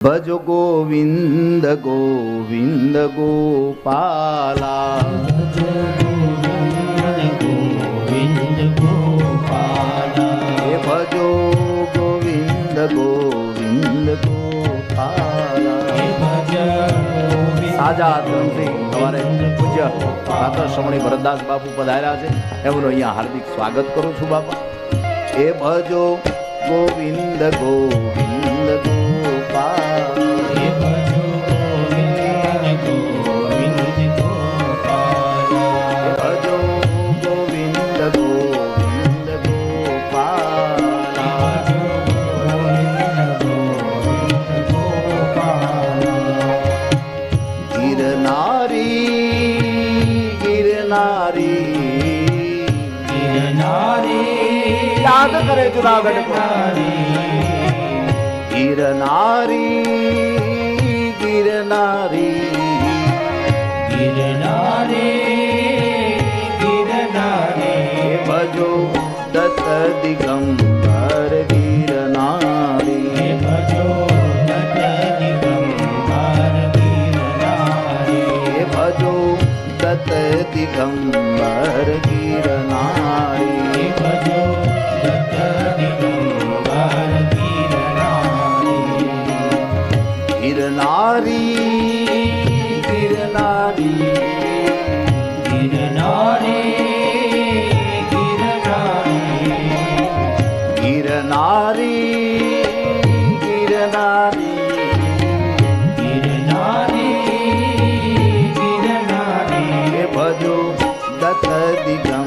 ભજો ગોવિંદ ગોવિંદ ગોપાલા, ગોવિંદ ગોપાલા, હે ભજો ગોવિંદ ગોવિંદ ગોપાલા. સાજા ધર્મસિંહ સવારે પૂજ્ય ડોક્ટર શ્રમણી ભરતદાસ બાપુ પધાર્યા છે, એમનું અહીંયા હાર્દિક સ્વાગત કરું છું બાપા. હે ભજો ગોવિંદ ગોવિંદ ગોપાલા, હે ભજો ગોવિંદ ગોવિંદ ગોપાલા, ભજો ગોવિંદ ગોવિંદ ગોપાલા, ગિરનારી ગિરનારી ગિરનારી યાદ કરે જુનાગઢ ગિરનારી ગિરનારી ગિરનારી ગિરનારી, ભજો દત્ત દિગંબર ગિરનારી, હે ભજો દત્ત દિગંબર ગિરનારી, હે ભજો દત્ત દિગંબર ગિરનારી, હે ભજો દત્ત દિગંબર ગિરનારી, ગિરનારી ગિરનારી ગિરનારી ગિરનારી, ગિરનારી ગિરનારી ગિરનારી ગિરનારી, હે ભજો દત્ત દિગંબર